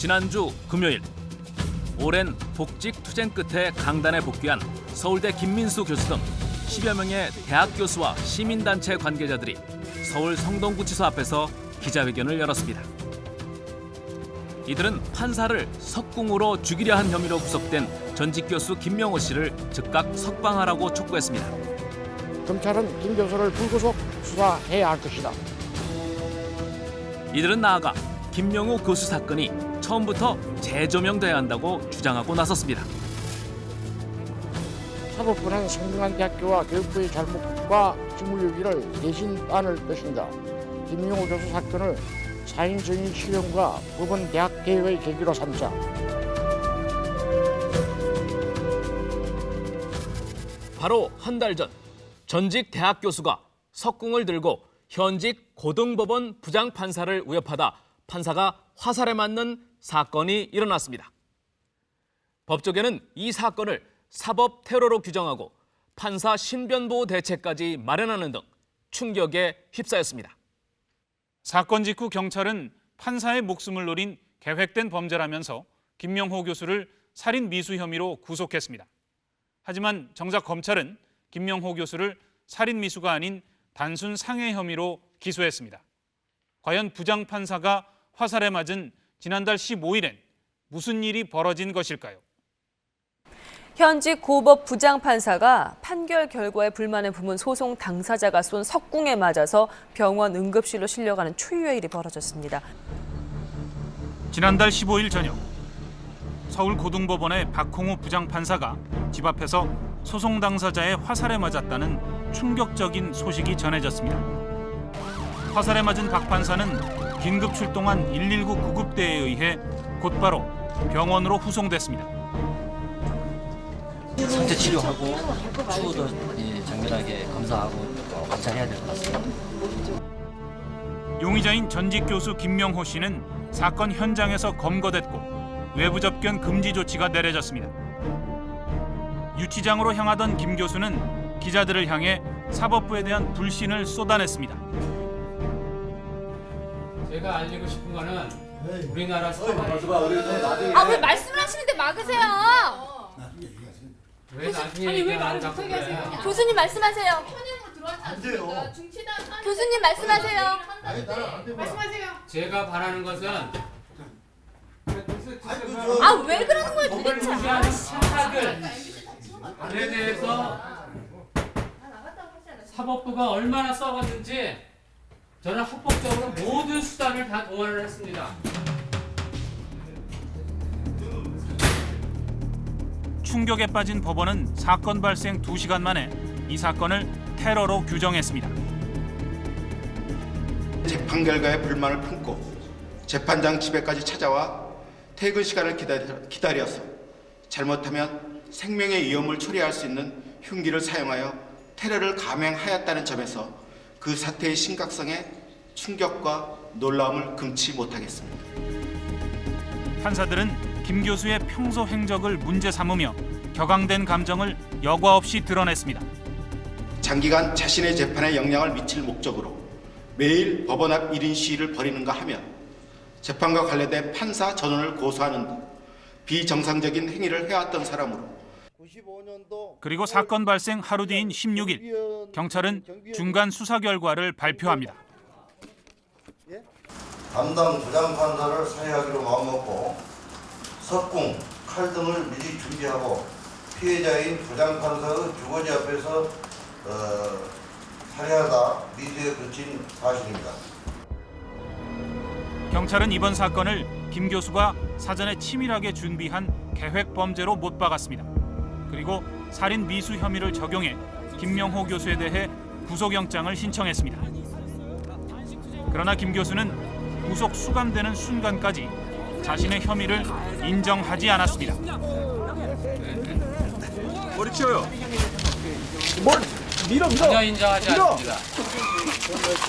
지난주 금요일 오랜 복직 투쟁 끝에 강단에 복귀한 서울대 김민수 교수 등 10여 명의 대학 교수와 시민단체 관계자들이 서울 성동구치소 앞에서 기자회견을 열었습니다. 이들은 판사를 석궁으로 죽이려 한 혐의로 구속된 전직 교수 김명호 씨를 즉각 석방하라고 촉구했습니다. 검찰은 김 교수를 불구속 수사해야 할 것이다. 이들은 나아가 김명호 교수 사건이 처음부터 재조명돼야 한다고 주장하고 나섰습니다. 사법부는 성균관 대학교와 교육부의 잘못과 직무유기를 대신 안을 것입니다. 김명호 교수 사건을 사인승인 실현과 법원 대학 개혁의 계기로 삼자. 바로 한 달 전 전직 대학 교수가 석궁을 들고 현직 고등법원 부장판사를 위협하다 판사가 화살에 맞는 사건이 일어났습니다. 법조계는 이 사건을 사법 테러로 규정하고 판사 신변보호 대책까지 마련하는 등 충격에 휩싸였습니다. 사건 직후 경찰은 판사의 목숨을 노린 계획된 범죄라면서 김명호 교수를 살인 미수 혐의로 구속했습니다. 하지만 정작 검찰은 김명호 교수를 살인 미수가 아닌 단순 상해 혐의로 기소했습니다. 과연 부장판사가 화살에 맞은 지난달 15일엔 무슨 일이 벌어진 것일까요? 현직 고법 부장판사가 판결 결과에 불만을 품은 소송 당사자가 쏜 석궁에 맞아서 병원 응급실로 실려가는 초유의 일이 벌어졌습니다. 지난달 15일 저녁 서울고등법원의 박홍우 부장판사가 집 앞에서 소송 당사자의 화살에 맞았다는 충격적인 소식이 전해졌습니다. 화살에 맞은 박 판사는 긴급 출동한 119 구급대에 의해 곧바로 병원으로 후송됐습니다. 상태 치료하고 추후도 정밀하게 검사하고 관찰해야 될 것 같습니다. 용의자인 전직 교수 김명호 씨는 사건 현장에서 검거됐고 외부 접견 금지 조치가 내려졌습니다. 유치장으로 향하던 김 교수는 기자들을 향해 사법부에 대한 불신을 쏟아냈습니다. 제가 알리고 싶은 거는 우리나라 사법. 왜 말씀을 하시는데 막으세요? 왜 나중에 얘기하라고 그래? 교수님 말씀하세요. 교수님 말씀하세요. 제가 바라는 것은 왜 그러는 거예요 도대체? 판사들에 대해서 사법부가 얼마나 써봤는지 저는 합법적으로 모든 수단을 다 동원을 했습니다. 충격에 빠진 법원은 사건 발생 2시간 만에 이 사건을 테러로 규정했습니다. 재판 결과에 불만을 품고 재판장 집에까지 찾아와 퇴근 시간을 기다려서 잘못하면 생명의 위험을 초래할 수 있는 흉기를 사용하여 테러를 감행하였다는 점에서 그 사태의 심각성에 충격과 놀라움을 금치 못하겠습니다. 판사들은 김 교수의 평소 행적을 문제 삼으며 격앙된 감정을 여과 없이 드러냈습니다. 장기간 자신의 재판에 영향을 미칠 목적으로 매일 법원 앞 1인 시위를 벌이는가 하면 재판과 관련된 판사 전원을 고소하는 등 비정상적인 행위를 해왔던 사람으로 그리고 사건 발생 하루 뒤인 16일 경찰은 중간 수사 결과를 발표합니다. 담당 부장판사를 살해하기로 마음먹고 석궁, 칼 등을 미리 준비하고 피해자인 부장판사의 주거지 앞에서 살해하다 미수에 그친 사실입니다. 경찰은 이번 사건을 김 교수가 사전에 치밀하게 준비한 계획 범죄로 못 박았습니다. 그리고 살인 미수 혐의를 적용해 김명호 교수에 대해 구속영장을 신청했습니다. 그러나 김 교수는 구속 수감되는 순간까지 자신의 혐의를 인정하지 않았습니다. 머리 치워요. 전혀 인정하지 않습니다.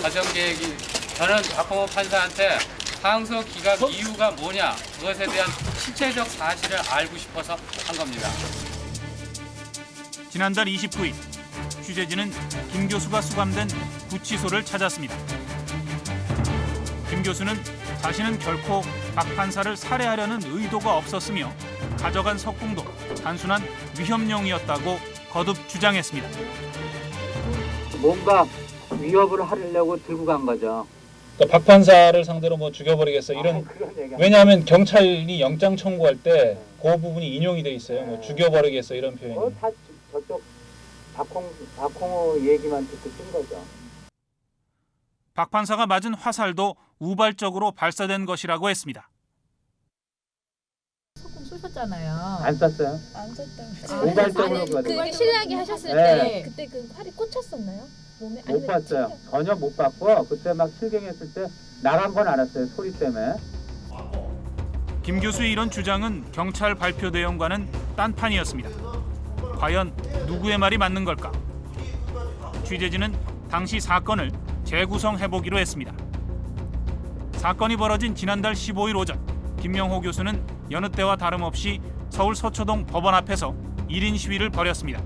가정계획이 저는 박홍호 판사한테 항소 기각 이유가 뭐냐 그것에 대한 실체적 사실을 알고 싶어서 한 겁니다. 지난달 29일 취재진은 김 교수가 수감된 구치소를 찾았습니다. 김 교수는 자신은 결코 박 판사를 살해하려는 의도가 없었으며 가져간 석궁도 단순한 위협용이었다고 거듭 주장했습니다. 뭔가 위협을 하려고 들고 간 거죠. 그러니까 박 판사를 상대로 뭐 죽여버리겠어 이런. 왜냐하면 경찰이 영장 청구할 때 그 부분이 인용이 돼 있어요. 뭐 죽여버리겠어 이런 표현이. 다 저쪽 박홍호 얘기만 듣고 쓴 거죠. 박 판사가 맞은 화살도 우발적으로 발사된 것이라고 했습니다. 석궁 쏘셨잖아요. 안 쐈어요. 안 쐈다고. 우발적으로 그 실랑이 하셨을 네. 때 그때 그 활이 꽂혔었나요? 몸에? 못 봤어요. 전혀 못 봤고 그때 막 실갱했을 때 나간 건 알았어요. 소리 때문에. 김 교수의 이런 주장은 경찰 발표 내용과는 딴판이었습니다. 과연 누구의 말이 맞는 걸까? 취재진은 당시 사건을 재구성해보기로 했습니다. 사건이 벌어진 지난달 15일 오전, 김명호 교수는 여느 때와 다름없이 서울 서초동 법원 앞에서 1인 시위를 벌였습니다.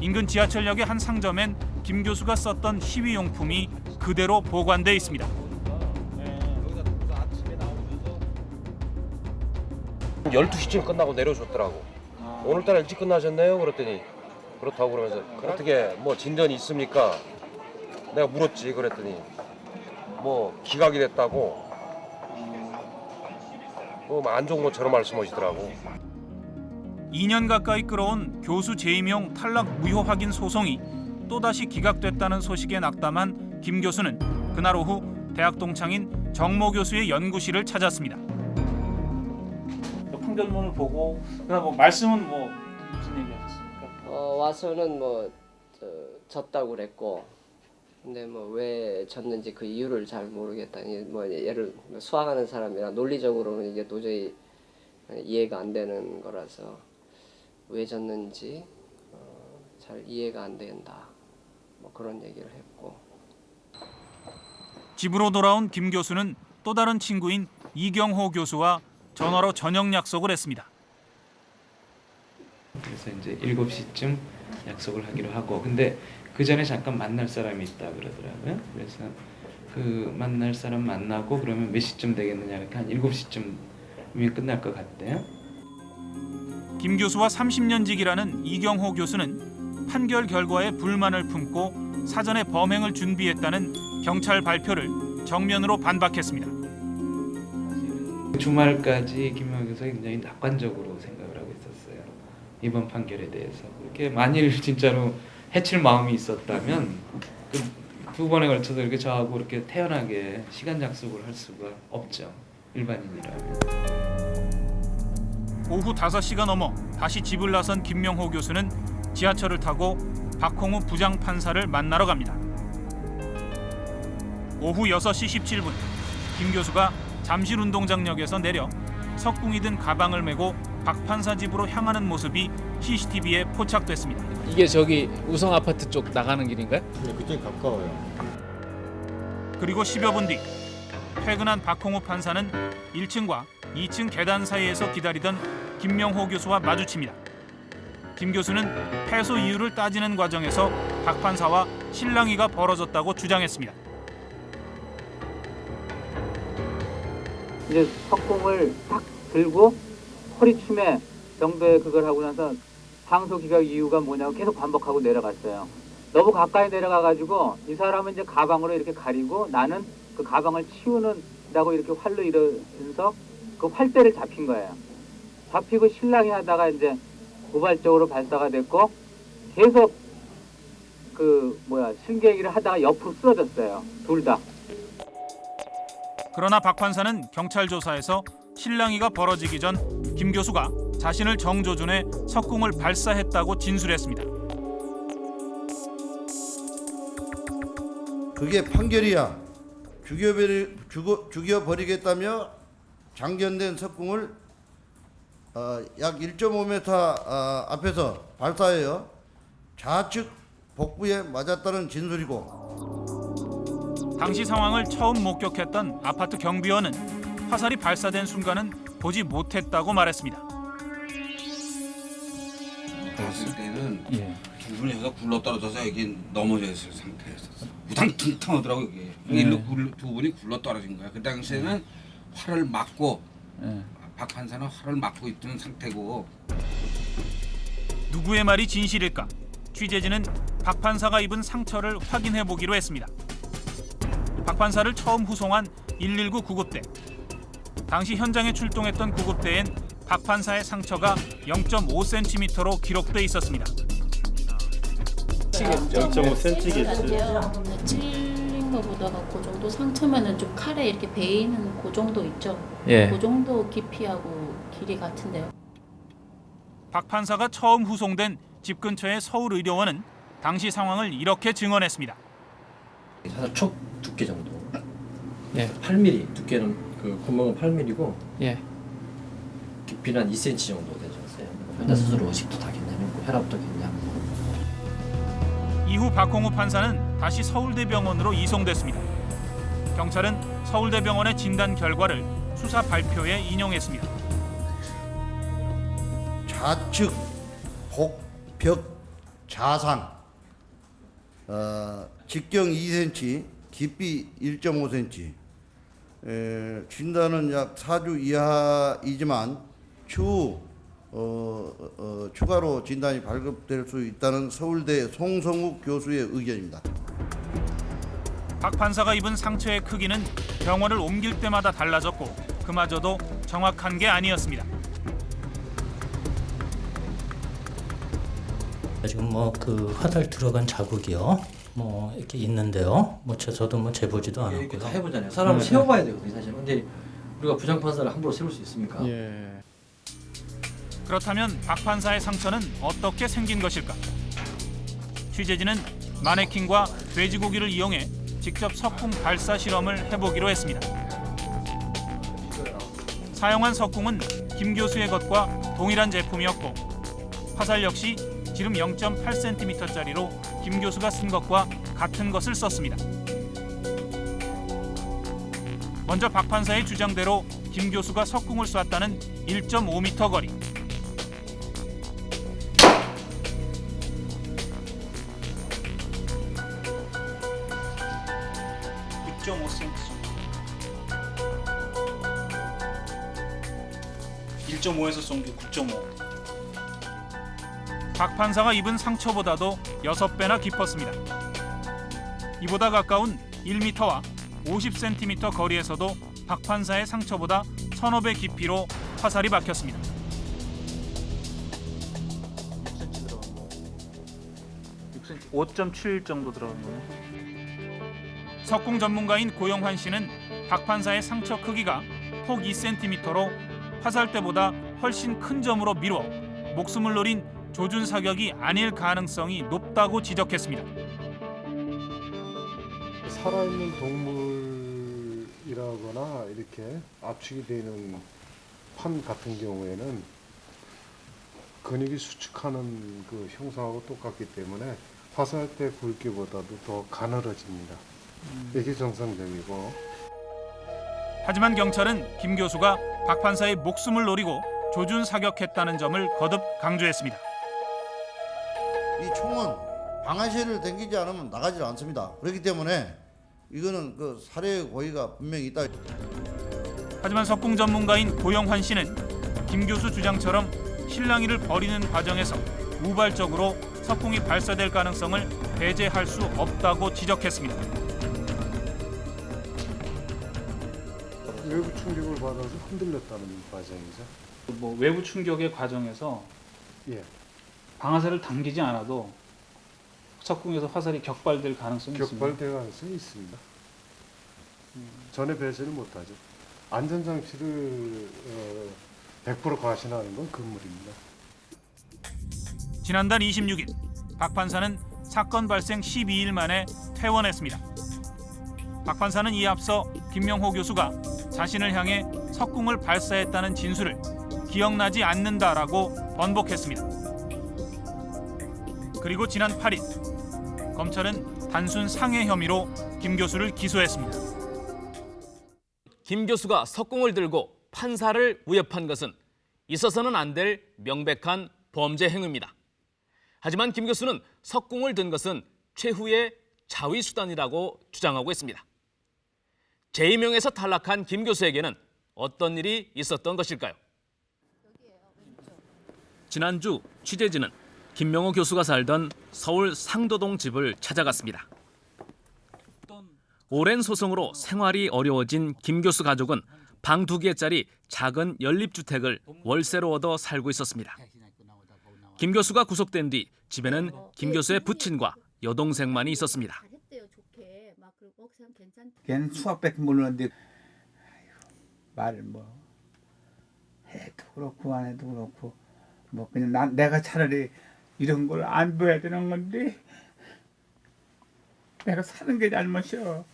인근 지하철역의 한 상점엔 김 교수가 썼던 시위용품이 그대로 보관돼 있습니다. 12시쯤 끝나고 내려줬더라고. 오늘따라 일찍 끝나셨네요? 그랬더니 그렇다고 그러면서 어떻게 뭐 진전이 있습니까? 내가 물었지. 그랬더니 뭐 기각이 됐다고 뭐 안 좋은 것처럼 말씀하시더라고. 2년 가까이 끌어온 교수 재임용 탈락 무효 확인 소송이 또다시 기각됐다는 소식에 낙담한 김 교수는 그날 오후 대학 동창인 정모 교수의 연구실을 찾았습니다. 판결문을 보고 그다음 뭐 말씀은 뭐 무슨 얘기 하셨습니까? 와서는 뭐 졌다고 그랬고, 근데 뭐 왜 졌는지 그 이유를 잘 모르겠다. 뭐 예를 수학하는 사람이라 논리적으로는 이게 도저히 이해가 안 되는 거라서 왜 졌는지 잘 이해가 안 된다. 뭐 그런 얘기를 했고. 집으로 돌아온 김 교수는 또 다른 친구인 이경호 교수와 전화로 저녁 약속을 했습니다. 그래서 이제 7시쯤 약속을 하기로 하고, 근데 그 전에 잠깐 만날 사람이 있다 그러더라고요. 그래서 그 만날 사람 만나고 그러면 몇 시쯤 되겠느냐, 이렇게 한 7시쯤이면 끝날 것 같대요. 김 교수와 30년 지기라는 이경호 교수는 판결 결과에 불만을 품고 사전에 범행을 준비했다는 경찰 발표를 정면으로 반박했습니다. 주말까지 김명호 교수가 굉장히 낙관적으로 생각을 하고 있었어요. 이번 판결에 대해서. 그렇게 만일 진짜로 해칠 마음이 있었다면 그 두 번에 걸쳐서 이렇게 저하고 이렇게 태연하게 시간 약속을 할 수가 없죠. 일반인이라면. 오후 5시가 넘어 다시 집을 나선 김명호 교수는 지하철을 타고 박홍우 부장판사를 만나러 갑니다. 오후 6시 17분 김 교수가 잠실운동장역에서 내려 석궁이 든 가방을 메고 박 판사 집으로 향하는 모습이 CCTV에 포착됐습니다. 이게 저기 우성 아파트 쪽 나가는 길인가요? 네, 그쪽이 가까워요. 그리고 10여 분 뒤 퇴근한 박홍우 판사는 1층과 2층 계단 사이에서 기다리던 김명호 교수와 마주칩니다. 김 교수는 패소 이유를 따지는 과정에서 박 판사와 실랑이가 벌어졌다고 주장했습니다. 이제 석궁을 딱 들고 허리춤에 정도의 그걸 하고 나서 항소 기각 이유가 뭐냐고 계속 반복하고 내려갔어요. 너무 가까이 내려가가지고 이 사람은 이제 가방으로 이렇게 가리고 나는 그 가방을 치우는다고 이렇게 활로 이러면서 그 활대를 잡힌 거예요. 잡히고 실랑이 하다가 이제 우발적으로 발사가 됐고 계속 실갱이를 하다가 옆으로 쓰러졌어요. 둘 다. 그러나 박 판사는 경찰 조사에서 실랑이가 벌어지기 전 김 교수가 자신을 정조준해 석궁을 발사했다고 진술했습니다. 그게 판결이야. 죽여버리겠다며 장전된 석궁을 약 1.5m 앞에서 발사해요. 좌측 복부에 맞았다는 진술이고. 당시 상황을 처음 목격했던 아파트 경비원은 화살이 발사된 순간은 보지 못했다고 말했습니다. 봤을 때는 기분이 여기가 굴러떨어져서 여기 넘어져 있을 상태였었어. 우당탕탕하더라고 이게. 두 분이 굴러 떨어진 거야. 그 당시에는 활을 맞고 박 판사는 활을 맞고 있던 상태고. 누구의 말이 진실일까? 취재진은 박 판사가 입은 상처를 확인해 보기로 했습니다. 박 판사를 처음 후송한 119 구급대. 당시 현장에 출동했던 구급대엔 박 판사의 상처가 0.5cm로 기록돼 있었습니다. 0.5cm겠어요. 찔린 거보다가 그 정도 상처면은 좀 칼에 이렇게 베이는 그 정도 있죠. 예. 그 정도 깊이하고 길이 같은데요. 박 판사가 처음 후송된 집 근처의 서울의료원은 당시 상황을 이렇게 증언했습니다. 사실 촉 두께 정도. 8mm 두께는 그 구멍은 8mm고 깊이는 한 2cm 정도 되셨어요. 현대 수술 의식도 다 괜찮고 혈압도 괜찮고. 이후 박홍우 판사는 다시 서울대병원으로 이송됐습니다. 경찰은 서울대병원의 진단 결과를 수사 발표에 인용했습니다. 좌측 복벽 자상, 직경 2cm, 깊이 1.5cm. 진단은 약 4주 이하이지만 추후 추가로 진단이 발급될 수 있다는 서울대 송성욱 교수의 의견입니다. 박 판사가 입은 상처의 크기는 병원을 옮길 때마다 달라졌고 그마저도 정확한 게 아니었습니다. 지금 그 화살 들어간 자국이요. 이렇게 있는데요. 저도 재보지도 않았고요. 이렇게 다 해보잖아요. 사람을 세워봐야 되거든요, 사실. 근데 우리가 부장판사를 함부로 세울 수 있습니까? 그렇다면 박 판사의 상처는 어떻게 생긴 것일까? 취재진은 마네킹과 돼지고기를 이용해 직접 석궁 발사 실험을 해보기로 했습니다. 사용한 석궁은 김 교수의 것과 동일한 제품이었고 화살 역시 지름 0.8cm짜리로 김 교수가 쓴 것과 같은 것을 썼습니다. 먼저 박 판사의 주장대로 김 교수가 석궁을 쐈다는 1.5m 거리. 박 판사가 입은 상처보다도 6배나 깊었습니다. 이보다 가까운 1m와 50cm 거리에서도 박 판사의 상처보다 1,500 깊이로 화살이 박혔습니다. 5.7 정도 들어간 거예요. 석궁 전문가인 고영환 씨는 박 판사의 상처 크기가 폭 2cm로 화살대보다 훨씬 큰 점으로 미루어 목숨을 노린 조준 사격이 아닐 가능성이 높다고 지적했습니다. 살아있는 동물이라거나 이렇게 압축이 되는 판 같은 경우에는 근육이 수축하는 그 형상하고 똑같기 때문에 화살대 굵기보다도 더 가늘어집니다. 이게 정상적이고. 하지만 경찰은 김 교수가 박 판사의 목숨을 노리고 조준 사격했다는 점을 거듭 강조했습니다. 이 총은 방아쇠를 당기지 않으면 나가지 않습니다. 그렇기 때문에 이거는 그 살해의 고의가 분명히 있다. 하지만 석궁 전문가인 고영환 씨는 김 교수 주장처럼 실랑이를 벌이는 과정에서 우발적으로 석궁이 발사될 가능성을 배제할 수 없다고 지적했습니다. 외부 충격을 받아서 흔들렸다는 과정이죠. 외부 충격의 과정에서 방아쇠를 당기지 않아도 석궁에서 화살이 격발될 가능성이 있습니다. 격발될 가능성이 있습니다. 전에 배제를 못하죠. 안전장치를 100% 과신하는 건 금물입니다. 지난달 26일 박 판사는 사건 발생 12일 만에 퇴원했습니다. 박 판사는 이에 앞서 김명호 교수가 자신을 향해 석궁을 발사했다는 진술을 기억나지 않는다라고 번복했습니다. 그리고 지난 8일 검찰은 단순 상해 혐의로 김 교수를 기소했습니다. 김 교수가 석궁을 들고 판사를 위협한 것은 있어서는 안 될 명백한 범죄 행위입니다. 하지만 김 교수는 석궁을 든 것은 최후의 자위 수단이라고 주장하고 있습니다. 재임용에서 탈락한 김 교수에게는 어떤 일이 있었던 것일까요? 지난주 취재진은 김명호 교수가 살던 서울 상도동 집을 찾아갔습니다. 오랜 소송으로 생활이 어려워진 김 교수 가족은 방 2개짜리 작은 연립주택을 월세로 얻어 살고 있었습니다. 김 교수가 구속된 뒤 집에는 김 교수의 부친과 여동생만이 있었습니다. 걔는 수학밖에 모르는데 말을 뭐 해도 그렇고 안 해도 그렇고 뭐 그냥 내가 차라리 이런 걸 안 봐야 되는 건데 내가 사는 게 잘못이야.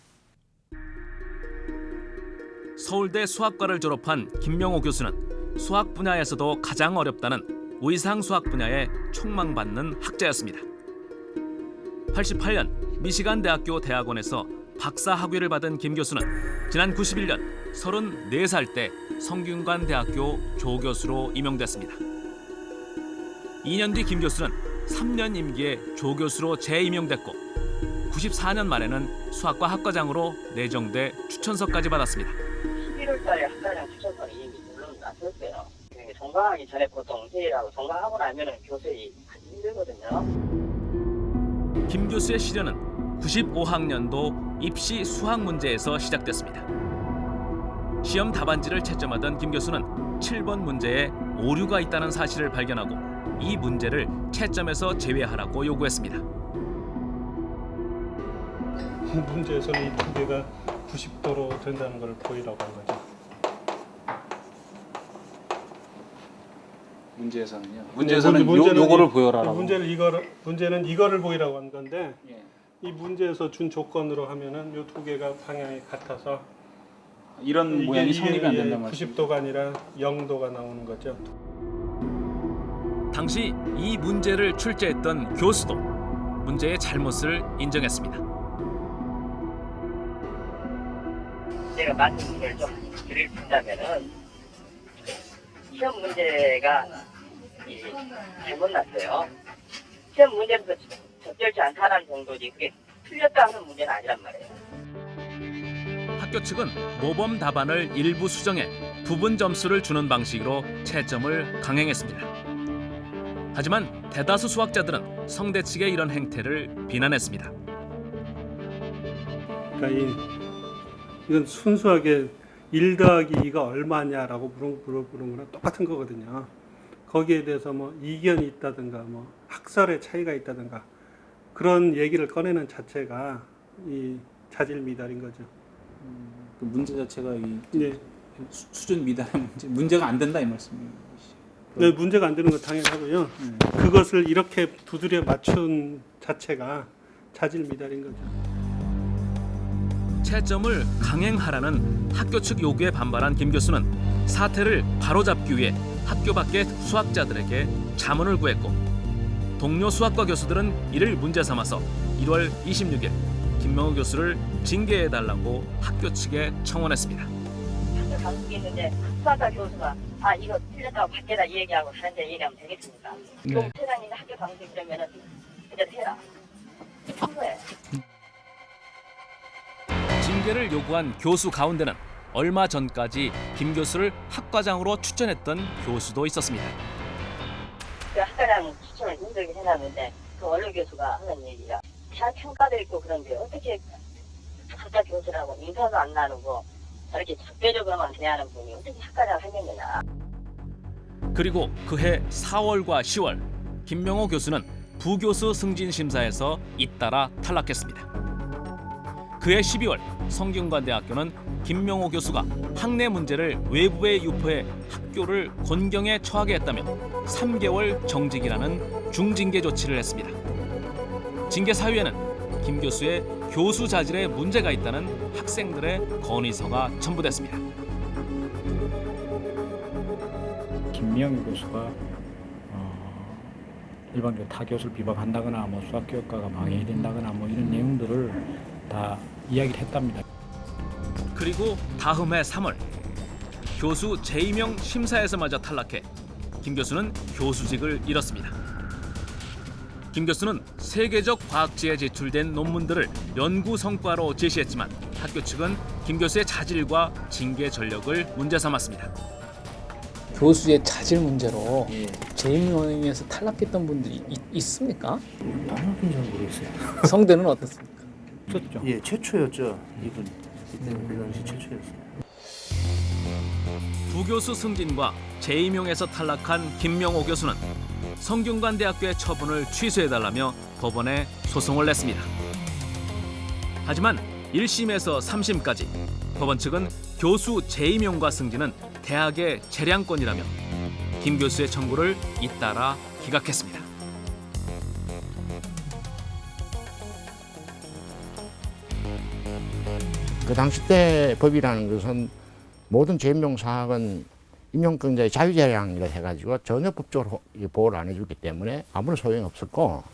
서울대 수학과를 졸업한 김명호 교수는 수학 분야에서도 가장 어렵다는 의상 수학 분야에 촉망받는 학자였습니다. 88년 미시간 대학교 대학원에서 박사 학위를 받은 김 교수는 지난 91년 34살 때 성균관 대학교 조교수로 임용됐습니다. 2년 뒤 김 교수는 3년 임기에 조교수로 재임용됐고 94년 말에는 수학과 학과장으로 내정돼 추천서까지 받았습니다. 11월 달에 학과장 추천서는 이미 물러났었어요. 종강하기 전에 보통 회의라고 종강하고 나면은 교수들이 힘들거든요. 김 교수의 시련은 95학년도 입시 수학 문제에서 시작됐습니다. 시험 답안지를 채점하던 김 교수는 7번 문제에 오류가 있다는 사실을 발견하고 이 문제를 채점에서 제외하라고 요구했습니다. 문제에서는 이 2개가 90도로 된다는 걸 보이라고 한 거죠. 문제에서는요. 문제에서는 요거를 보여라라고. 문제는 이거를 보이라고 한 건데 이 문제에서 준 조건으로 하면은 이 2개가 방향이 같아서 이런 모양이 성립이 안 된단 말이죠. 90도가 아니라 0도가 나오는 거죠. 당시 이 문제를 출제했던 교수도 문제의 잘못을 인정했습니다. 제가 말씀을 좀 드리자면은 시험 문제가 잘못 났어요. 시험 문제부터 적절치 않다는 정도지 그게 틀렸다 하는 문제는 아니란 말이에요. 학교 측은 모범 답안을 일부 수정해 부분 점수를 주는 방식으로 채점을 강행했습니다. 하지만 대다수 수학자들은 성대 측의 이런 행태를 비난했습니다. 그러니까 이건 순수하게 1 더하기 2가 얼마냐라고 물어보는 거랑 똑같은 거거든요. 거기에 대해서 뭐 이견이 있다든가 뭐 학설의 차이가 있다든가 그런 얘기를 꺼내는 자체가 이 자질 미달인 거죠. 그 문제 자체가 수준 미달 문제가 안 된다 이 말씀이시죠? 네, 문제가 안 되는 건 당연하고요. 그것을 이렇게 두드려 맞춘 자체가 자질 미달인 거죠. 채점을 강행하라는 학교 측 요구에 반발한 김 교수는 사태를 바로잡기 위해 학교 밖의 수학자들에게 자문을 구했고 동료 수학과 교수들은 이를 문제 삼아서 1월 26일 김명호 교수를 징계해달라고 학교 측에 청원했습니다. 학교 강습이 있는데 수학과 교수가 이거 틀렸다고 밖에다 얘기하고 다른 데 얘기하면 되겠습니까? 좀 세상에 학교 강습이 그러면은 그냥 해라. 평소에. 징계를 요구한 교수 가운데는 얼마 전까지 김 교수를 학과장으로 추천했던 교수도 있었습니다. 그 학과장 추천을 힘들게 해놨는데 그 원로 교수가 하는 얘기가 잘 평가도 있고 그런데 어떻게 학과 교수라고 인사도 안 나누고 저렇게 적대적으로만 대하는 분이 어떻게 학과장을 하겠느냐. 그리고 그해 4월과 10월 김명호 교수는 부교수 승진 심사에서 잇따라 탈락했습니다. 그해 12월 성균관대학교는 김명호 교수가 학내 문제를 외부에 유포해 학교를 곤경에 처하게 했다며 3개월 정직이라는 중징계 조치를 했습니다. 징계 사유에는 김 교수의 교수 자질에 문제가 있다는 학생들의 건의서가 첨부됐습니다. 김명호 교수가 일반적으로 타 교수를 비방한다거나 뭐 수학교육과가 망해된다거나 뭐 이런 내용들을 다 이야기를 했답니다. 그리고 다음 해 3월 교수 재임용 심사에서마저 탈락해 김 교수는 교수직을 잃었습니다. 김 교수는 세계적 과학지에 제출된 논문들을 연구 성과로 제시했지만 학교 측은 김 교수의 자질과 징계 전력을 문제 삼았습니다. 교수의 자질 문제로 재임용에서 탈락했던 분들이 있습니까? 탈락인 줄 모르겠어요. 성대는 어떻습니까? 없었죠. 예, 최초였죠. 이분이. 이때는 그 당시 최초였어요. 부교수 승진과 재임용에서 탈락한 김명호 교수는 성균관대학교의 처분을 취소해달라며 법원에 소송을 냈습니다. 하지만 1심에서 3심까지 법원 측은 교수 재임용과 승진은 대학의 재량권이라며 김 교수의 청구를 잇따라 기각했습니다. 그 당시 때 법이라는 것은 모든 재임용 사학은 임용권자의 자유재량이라 해가지고 전혀 법적으로 보호를 안 해주기 때문에 아무런 소용이 없었고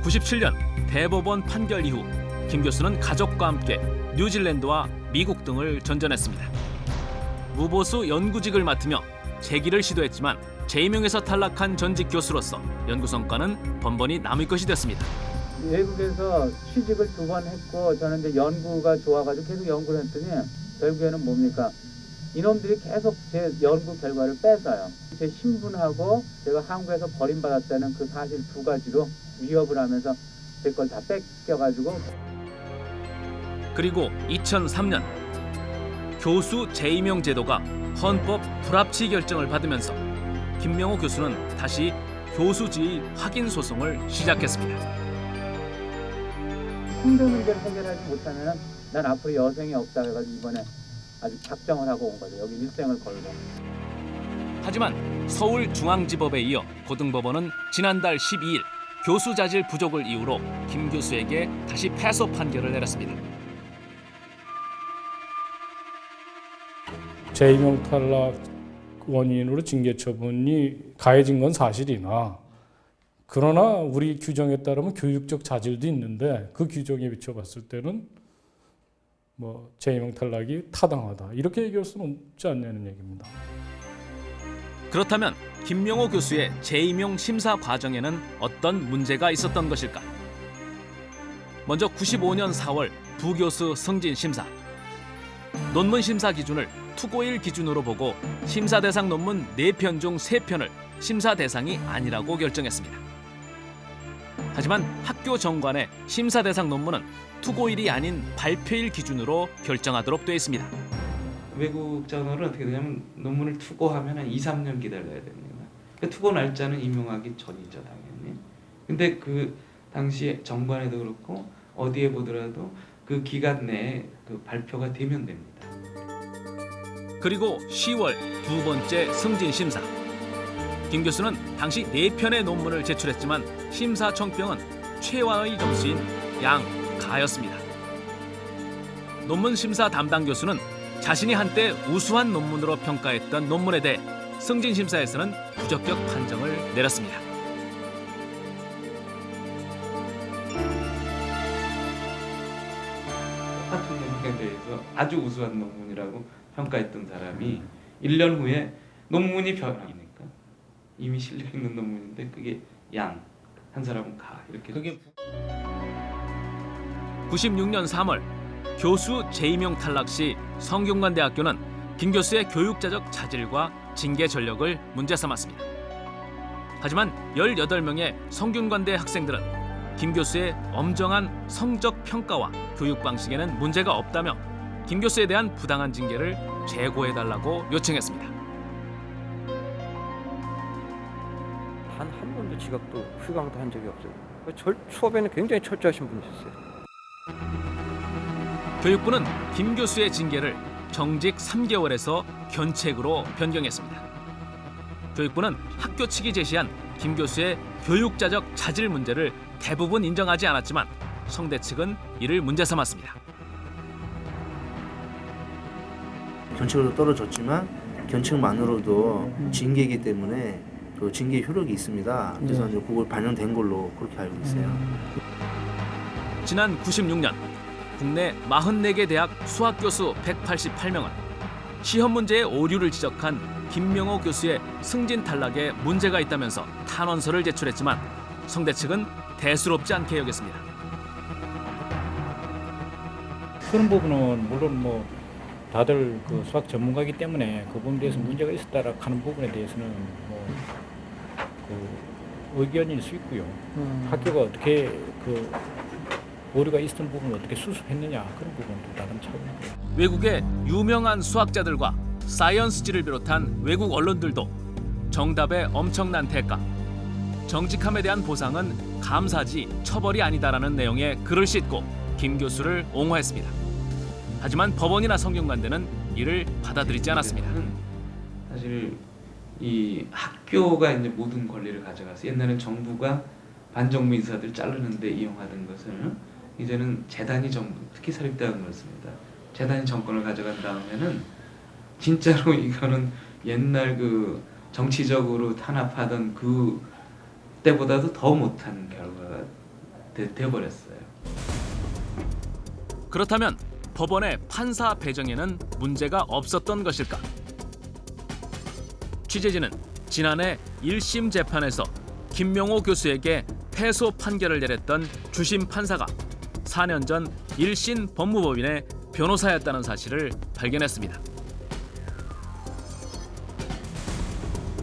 97년 대법원 판결 이후 김 교수는 가족과 함께 뉴질랜드와 미국 등을 전전했습니다. 무보수 연구직을 맡으며 재기를 시도했지만 재임용에서 탈락한 전직 교수로서 연구 성과는 번번이 남의 것이 됐습니다. 외국에서 취직을 2번 했고 저는 이제 연구가 좋아가지고 계속 연구를 했더니 결국에는 뭡니까? 이놈들이 계속 제 연구 결과를 뺏어요. 제 신분하고 제가 한국에서 버림받았다는 그 사실 2가지로 위협을 하면서 제 걸 다 뺏겨가지고. 그리고 2003년 교수 재임용 제도가 헌법 불합치 결정을 받으면서 김명호 교수는 다시 교수지위 확인 소송을 시작했습니다. 힘든 문제를 해결하지 못하면 난 앞으로 여생이 없다 해가지고 이번에 아주 작정을 하고 온 거죠. 여기 일생을 걸고. 하지만 서울중앙지법에 이어 고등법원은 지난달 12일 교수 자질 부족을 이유로 김 교수에게 다시 패소 판결을 내렸습니다. 재임용 탈락 원인으로 징계 처분이 가해진 건 사실이나 그러나 우리 규정에 따르면 교육적 자질도 있는데 그 규정에 비춰봤을 때는 뭐 재임용 탈락이 타당하다 이렇게 얘기할 수는 없지 않냐는 얘기입니다. 그렇다면 김명호 교수의 재임용 심사 과정에는 어떤 문제가 있었던 것일까? 먼저 95년 4월 부교수 승진 심사. 논문 심사 기준을 투고일 기준으로 보고 심사 대상 논문 4편 중 3편을 심사 대상이 아니라고 결정했습니다. 하지만 학교 정관에 심사 대상 논문은 투고일이 아닌 발표일 기준으로 결정하도록 되어 있습니다. 외국 저널은 어떻게 되냐면 논문을 투고하면 한 2, 3년 기다려야 됩니다. 그러니까 투고 날짜는 임용하기 전이죠, 당연히. 근데 그 당시 정관에도 그렇고 어디에 보더라도 그 기간 내에 그 발표가 되면 됩니다. 그리고 10월 2번째 승진 심사. 김 교수는 당시 4편의 논문을 제출했지만 심사 총평은 최하의 점수인 양가였습니다. 논문 심사 담당 교수는 자신이 한때 우수한 논문으로 평가했던 논문에 대해 승진 심사에서는 부적격 판정을 내렸습니다. 똑같은 논문에 대해서 아주 우수한 논문이라고 평가했던 사람이 1년 후에 논문이 변하니까 이미 실려 있는 논문인데 그게 양, 한 사람은 가 이렇게. 그게 96년 3월 교수 재임용 탈락 시 성균관대학교는 김 교수의 교육자적 자질과 징계 전력을 문제 삼았습니다. 하지만 18명의 성균관대 학생들은 김 교수의 엄정한 성적 평가와 교육 방식에는 문제가 없다며 김 교수에 대한 부당한 징계를 재고해달라고 요청했습니다. 단 한 번도 지각도 휴강도 한 적이 없어요. 수업에는 굉장히 철저하신 분이셨어요. 교육부는 김 교수의 징계를 정직 3개월에서 견책으로 변경했습니다. 교육부는 학교 측이 제시한 김 교수의 교육자적 자질 문제를 대부분 인정하지 않았지만 성대 측은 이를 문제 삼았습니다. 견책으로 떨어졌지만 견책만으로도 징계이기 때문에 그 징계 효력이 있습니다. 그래서 이제 그걸 반영된 걸로 그렇게 알고 있어요. 지난 96년 국내 44개 대학 수학교수 188명은 시험 문제의 오류를 지적한 김명호 교수의 승진 탈락에 문제가 있다면서 탄원서를 제출했지만 성대 측은 대수롭지 않게 여겼습니다. 그런 부분은 물론 뭐 다들 그 수학 전문가이기 때문에 그 부분에 대해서 문제가 있었다라 하는 부분에 대해서는 뭐 그 의견일 수 있고요. 학교가 어떻게 그 오류가 있었던 부분을 어떻게 수습했느냐 그런 부분도 다른 차원이고요. 외국의 유명한 수학자들과 사이언스지를 비롯한 외국 언론들도 정답의 엄청난 대가, 정직함에 대한 보상은 감사지 처벌이 아니다라는 내용의 글을 싣고 김 교수를 옹호했습니다. 하지만 법원이나 성균관대는 이를 받아들이지 않았습니다. 사실 이 학교가 이제 모든 권리를 가져가서 옛날엔 정부가 반정부 인사들 자르는데 이용하던 것을 이제는 재단이 정부, 특히 사립대학은 그렇습니다. 재단이 정권을 가져간 다음에는 진짜로 이거는 옛날 그 정치적으로 탄압하던 그 때보다도 더 못한 결과가 되어버렸어요. 그렇다면 법원의 판사 배정에는 문제가 없었던 것일까? 취재진은 지난해 1심 재판에서 김명호 교수에게 패소 판결을 내렸던 주심 판사가 4년 전 1심 법무법인의 변호사였다는 사실을 발견했습니다.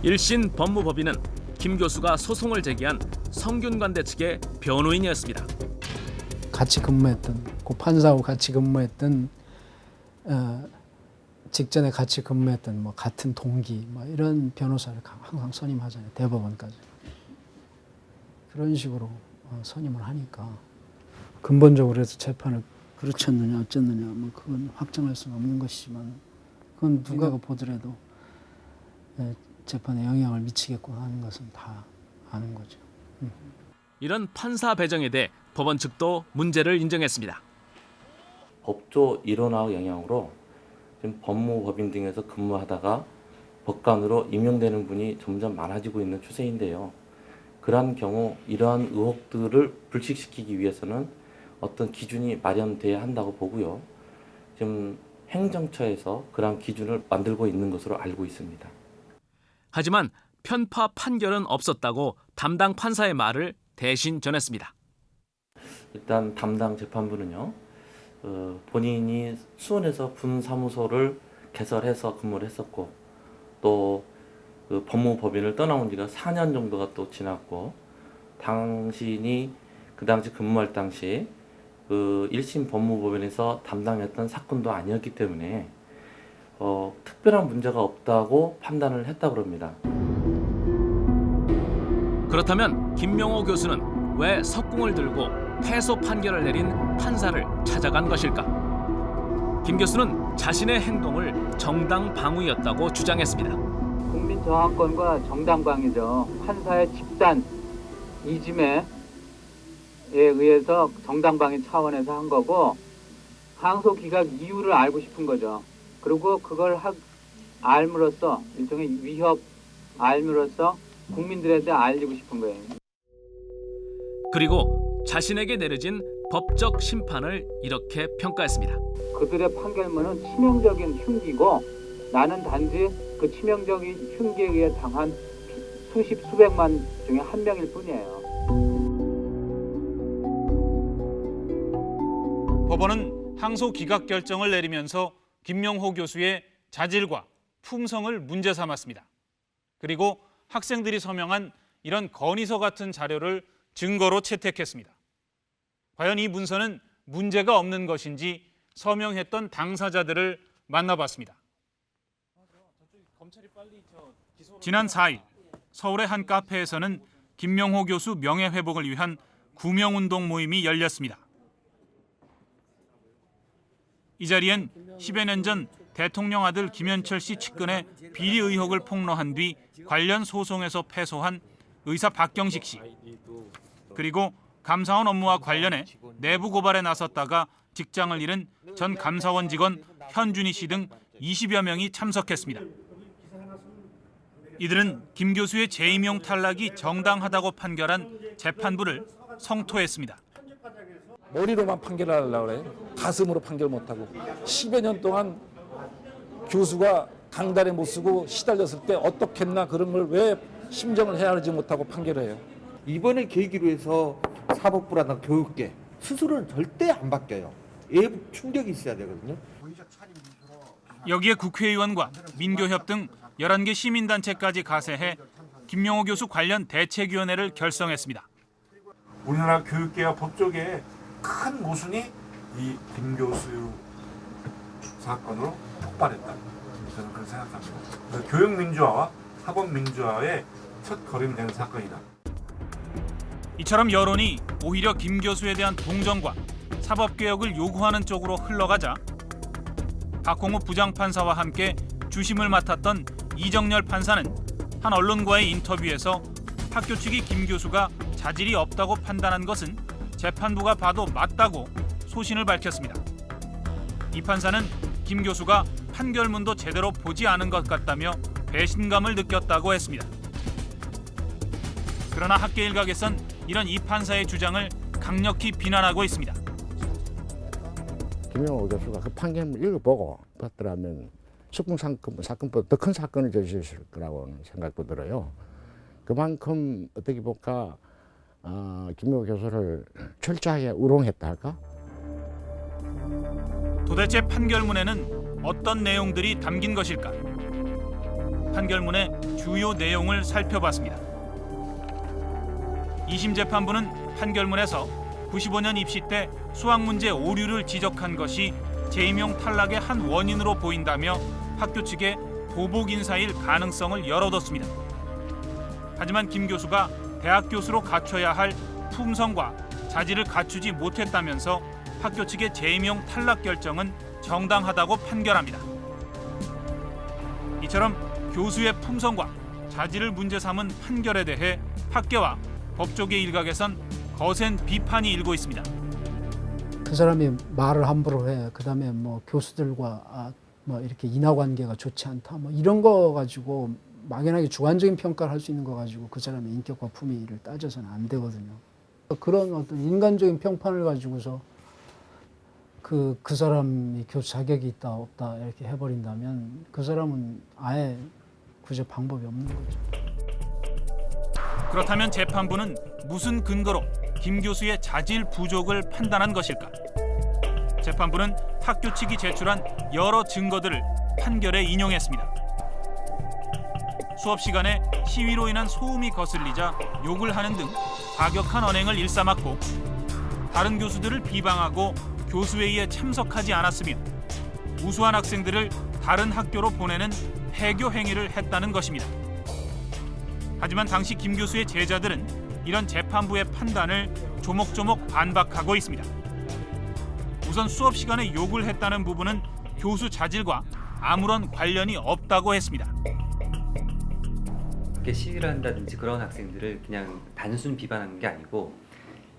1심 법무법인은 김 교수가 소송을 제기한 성균관대 측의 변호인이었습니다. 같이 근무했던, 그 판사하고 같이 근무했던, 직전에 같이 근무했던 뭐 같은 동기, 뭐 이런 변호사를 항상 선임하잖아요. 대법원까지. 그런 식으로 선임을 하니까 근본적으로 해서 재판을 그렇겠느냐 어쨌느냐 뭐 그건 확정할 수는 없는 것이지만 그건 누가 보더라도 재판에 영향을 미치겠구나 하는 것은 다 아는 거죠. 이런 판사 배정에 대해 법원 측도 문제를 인정했습니다. 법조 일원화의 영향으로 지금 법무법인 등에서 근무하다가 법관으로 임용되는 분이 점점 많아지고 있는 추세인데요. 그러한 경우 이러한 의혹들을 불식시키기 위해서는 어떤 기준이 마련돼야 한다고 보고요. 지금 행정처에서 그러한 기준을 만들고 있는 것으로 알고 있습니다. 하지만 편파 판결은 없었다고 담당 판사의 말을 대신 전했습니다. 일단 담당 재판부는요. 본인이 수원에서 분사무소를 개설해서 근무를 했었고 또 그 법무법인을 떠나온 지가 4년 정도가 또 지났고 당신이 그 당시 근무할 당시 그 1심 법무법인에서 담당했던 사건도 아니었기 때문에 특별한 문제가 없다고 판단을 했다고 합니다. 그렇다면 김명호 교수는 왜 석궁을 들고 패소 판결을 내린 판사를 찾아간 것일까? 김 교수는 자신의 행동을 정당 방위였다고 주장했습니다. 국민 저항권과 정당방위죠. 판사의 집단 이짐에 의해서 정당방위 차원에서 한 거고 항소 기각 이유를 알고 싶은 거죠. 그리고 그걸 알므로써 일종의 위협 알므로써 국민들한테 알리고 싶은 거예요. 그리고 자신에게 내려진 법적 심판을 이렇게 평가했습니다. 그들의 판결문은 치명적인 흉기고 나는 단지 그 치명적인 흉기에 의해 당한 수십 수백만 중에 한 명일 뿐이에요. 법원은 항소 기각 결정을 내리면서 김명호 교수의 자질과 품성을 문제 삼았습니다. 그리고 학생들이 서명한 이런 건의서 같은 자료를 증거로 채택했습니다. 과연 이 문서는 문제가 없는 것인지 서명했던 당사자들을 만나봤습니다. 지난 4일 서울의 한 카페에서는 김명호 교수 명예회복을 위한 구명운동 모임이 열렸습니다. 이 자리엔 10여 년 전 대통령 아들 김현철 씨 측근의 비리 의혹을 폭로한 뒤 관련 소송에서 패소한 의사 박경식 씨, 그리고 감사원 업무와 관련해 내부 고발에 나섰다가 직장을 잃은 전 감사원 직원 현준희 씨 등 20여 명이 참석했습니다. 이들은 김 교수의 재임용 탈락이 정당하다고 판결한 재판부를 성토했습니다. 머리로만 판결하려고 그래요. 가슴으로 판결 못하고 10여 년 동안 교수가 강단에 못 쓰고 시달렸을 때 어떻게 했나 그런 걸 왜 심정을 헤아리지 못하고 판결해요. 이번에 계기로 해서 사법부라든가 교육계 스스로는 절대 안 바뀌어요. 외부 충격이 있어야 되거든요. 여기에 국회의원과 민교협 등 11개 시민단체까지 가세해 김명호 교수 관련 대책위원회를 결성했습니다. 우리나라 교육계와 법조계의 큰 모순이 이 김 교수 사건으로 폭발했다. 저는 그렇게 생각합니다. 그래서 교육 민주화와 학원 민주화의 첫 걸음이 되는 사건이다. 이처럼 여론이 오히려 김 교수에 대한 동정과 사법개혁을 요구하는 쪽으로 흘러가자 박홍우 부장판사와 함께 주심을 맡았던 이정열 판사는 한 언론과의 인터뷰에서 학교 측이 김 교수가 자질이 없다고 판단한 것은 재판부가 봐도 맞다고 소신을 밝혔습니다. 이 판사는 김 교수가 판결문도 제대로 보지 않은 것 같다며 배신감을 느꼈다고 했습니다. 그러나 학계 일각에선 이런 이 판사의 주장을 강력히 비난하고 있습니다. 김명호 교수가 그 판결을 읽어보고 봤더라면 숙공 사건보다 더 큰 사건을 저지르실 거라고 생각도 들어요. 그만큼 어떻게 볼까 김명호 교수를 철저하게 우롱했다 할까? 도대체 판결문에는 어떤 내용들이 담긴 것일까? 판결문의 주요 내용을 살펴봤습니다. 2심 재판부는 판결문에서 95년 입시 때 수학 문제 오류를 지적한 것이 재임용 탈락의 한 원인으로 보인다며 학교 측에 보복 인사일 가능성을 열어뒀습니다. 하지만 김 교수가 대학 교수로 갖춰야 할 품성과 자질을 갖추지 못했다면서 학교 측의 재임용 탈락 결정은 정당하다고 판결합니다. 이처럼 교수의 품성과 자질을 문제 삼은 판결에 대해 학계와 법조계 일각에선 거센 비판이 일고 있습니다. 그 사람이 말을 함부로 해. 그다음에 뭐 교수들과 뭐 이렇게 인하관계가 좋지 않다. 뭐 이런 거 가지고 막연하게 주관적인 평가를 할 수 있는 거 가지고 그 사람의 인격과 품위를 따져서는 안 되거든요. 그런 어떤 인간적인 평판을 가지고서 그 사람이 교수 자격이 있다 없다 이렇게 해버린다면 그 사람은 아예 구제 방법이 없는 거죠. 그렇다면 재판부는 무슨 근거로 김 교수의 자질 부족을 판단한 것일까? 재판부는 학교 측이 제출한 여러 증거들을 판결에 인용했습니다. 수업 시간에 시위로 인한 소음이 거슬리자 욕을 하는 등 과격한 언행을 일삼았고 다른 교수들을 비방하고 교수회의에 참석하지 않았으며 우수한 학생들을 다른 학교로 보내는 해교 행위를 했다는 것입니다. 하지만 당시 김 교수의 제자들은 이런 재판부의 판단을 조목조목 반박하고 있습니다. 우선 수업 시간에 욕을 했다는 부분은 교수 자질과 아무런 관련이 없다고 했습니다. 이렇게 시위를 한다든지 그런 학생들을 그냥 단순 비판하는 게 아니고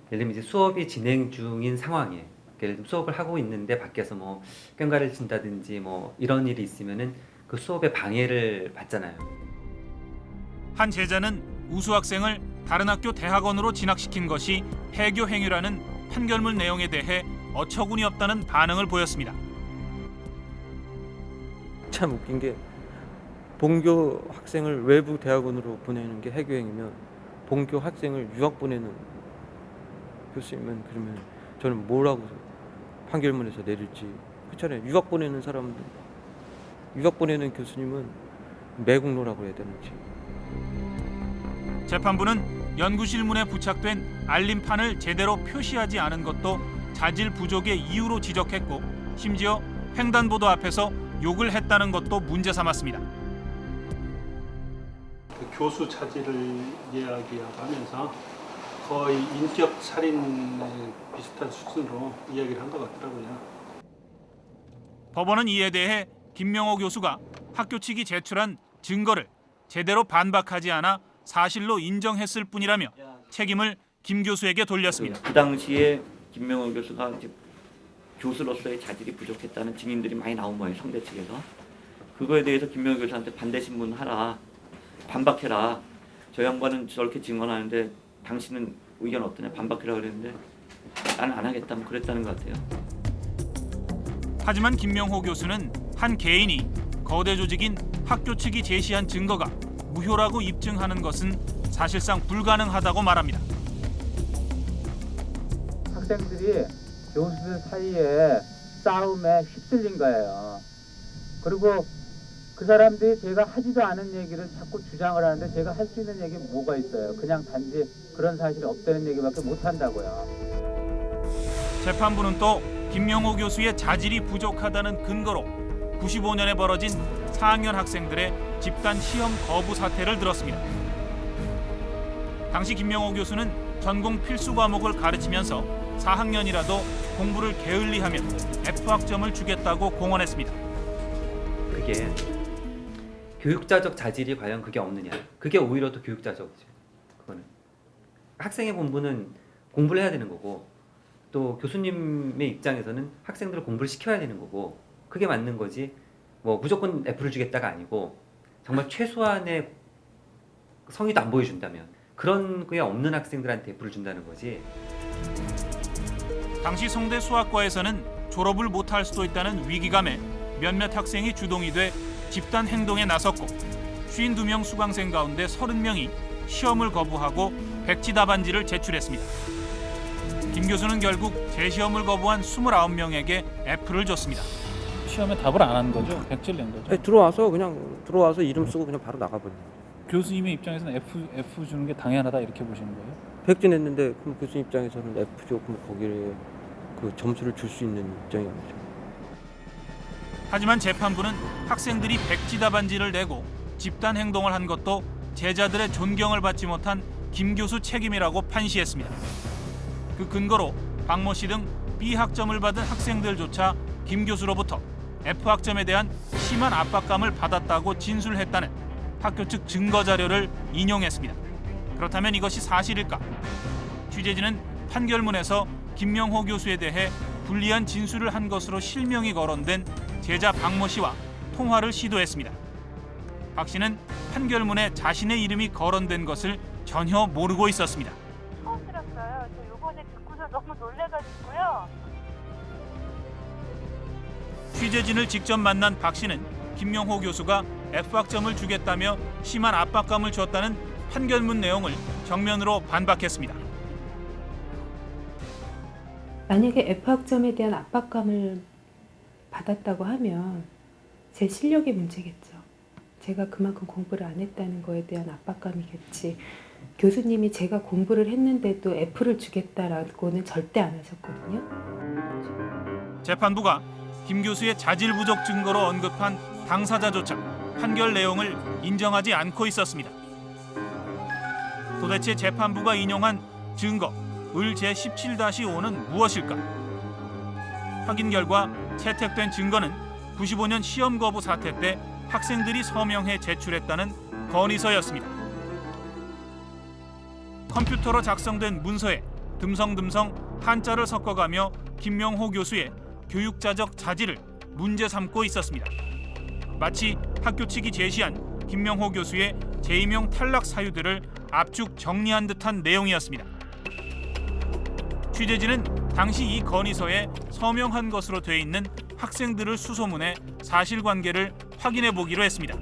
예를 들면 이제 수업이 진행 중인 상황에 예를 들면 수업을 하고 있는데 밖에서 뭐 꽹과를 친다든지 뭐 이런 일이 있으면은 그 수업에 방해를 받잖아요. 한 제자는 우수 학생을 다른 학교 대학원으로 진학시킨 것이 해교 행위라는 판결문 내용에 대해 어처구니 없다는 반응을 보였습니다. 참 웃긴 게 본교 학생을 외부 대학원으로 보내는 게 해교 행위면 본교 학생을 유학 보내는 교수님은 그러면 저는 뭐라고 판결문에서 내릴지 그렇잖아요. 유학 보내는 사람들, 유학 보내는 교수님은 매국노라고 해야 되는지. 재판부는 연구실문에 부착된 알림판을 제대로 표시하지 않은 것도 자질 부족의 이유로 지적했고 심지어 횡단보도 앞에서 욕을 했다는 것도 문제 삼았습니다. 그 교수 자질을 이야기하면서 거의 인격 살인에 비슷한 수준으로 이야기를 한 것 같더라고요. 법원은 이에 대해 김명호 교수가 학교 측이 제출한 증거를 제대로 반박하지 않아 사실로 인정했을 뿐이라며 책임을 김 교수에게 돌렸습니다. 그 당시에 김명호 교수가 이제 교수로서의 자질이 부족했다는 증인들이 많이 나온 거예요, 상대 측에서. 그거에 대해서 김명호 교수한테 반대 신문하라, 반박해라. 저 양반은 저렇게 증언하는데 당신은 의견 어떠냐, 반박해라 그랬는데 나는 안 하겠다, 뭐 그랬다는 것 같아요. 하지만 김명호 교수는 한 개인이 거대 조직인 학교 측이 제시한 증거가 무효라고 입증하는 것은 사실상 불가능하다고 말합니다. 학생들이 교수들 사이에 싸움에 휩쓸린 거예요. 그리고 그 사람들이 제가 하지도 않은 얘기를 자꾸 주장을 하는데 제가 할 수 있는 얘기는 뭐가 있어요? 그냥 단지 그런 사실이 없다는 얘기밖에 못 한다고요. 재판부는 또 김명호 교수의 자질이 부족하다는 근거로 95년에 벌어진 4학년 학생들의 집단 시험 거부 사태를 들었습니다. 당시 김명호 교수는 전공 필수 과목을 가르치면서 4학년이라도 공부를 게을리하면 F학점을 주겠다고 공언했습니다. 그게 교육자적 자질이 과연 그게 없느냐. 그게 오히려 더 교육자적이죠. 그거는. 학생의 공부는 공부를 해야 되는 거고 또 교수님의 입장에서는 학생들을 공부를 시켜야 되는 거고 그게 맞는 거지. 뭐 무조건 F를 주겠다가 아니고 정말 최소한의 성의도 안 보여준다면 그런 게 없는 학생들한테 F를 준다는 거지. 당시 성대 수학과에서는 졸업을 못할 수도 있다는 위기감에 몇몇 학생이 주동이 돼 집단 행동에 나섰고 52명 수강생 가운데 30명이 시험을 거부하고 백지 답안지를 제출했습니다. 김 교수는 결국 재시험을 거부한 29명에게 F를 줬습니다. 시험에 답을 안 한 거죠? 백지를 낸 거죠? 네, 들어와서 이름 쓰고 그냥 바로 나가버려요. 교수님의 입장에서는 F 주는 게 당연하다 이렇게 보시는 거예요? 백지 냈는데 그럼 교수님 입장에서는 F 줘 그럼 거기에 그 점수를 줄 수 있는 입장이 아니죠. 하지만 재판부는 학생들이 백지 답안지를 내고 집단 행동을 한 것도 제자들의 존경을 받지 못한 김 교수 책임이라고 판시했습니다. 그 근거로 박모 씨 등 B학점을 받은 학생들조차 김 교수로부터 F학점에 대한 심한 압박감을 받았다고 진술했다는 학교 측 증거 자료를 인용했습니다. 그렇다면 이것이 사실일까? 취재진은 판결문에서 김명호 교수에 대해 불리한 진술을 한 것으로 실명이 거론된 제자 박모 씨와 통화를 시도했습니다. 박 씨는 판결문에 자신의 이름이 거론된 것을 전혀 모르고 있었습니다. 처음 들었어요. 저 요번에 듣고서 너무 놀래가지고요. 취재진을 직접 만난 박 씨는 김명호 교수가 F학점을 주겠다며 심한 압박감을 줬다는 판결문 내용을 정면으로 반박했습니다. 만약에 F학점에 대한 압박감을 받았다고 하면 제 실력의 문제겠죠. 제가 그만큼 공부를 안 했다는 거에 대한 압박감이겠지. 교수님이 제가 공부를 했는데도 F를 주겠다라고는 절대 안 하셨거든요. 재판부가 김 교수의 자질 부족 증거로 언급한 당사자조차 판결 내용을 인정하지 않고 있었습니다. 도대체 재판부가 인용한 증거 을 제17-5는 무엇일까? 확인 결과 채택된 증거는 95년 시험 거부 사태 때 학생들이 서명해 제출했다는 건의서였습니다. 컴퓨터로 작성된 문서에 듬성듬성 한자를 섞어가며 김명호 교수의 교육자적 자질을 문제 삼고 있었습니다. 마치 학교 측이 제시한 김명호 교수의 재임용 탈락 사유들을 압축 정리한 듯한 내용이었습니다. 취재진은 당시 이 건의서에 서명한 것으로 돼 있는 학생들을 수소문해 사실관계를 확인해 보기로 했습니다.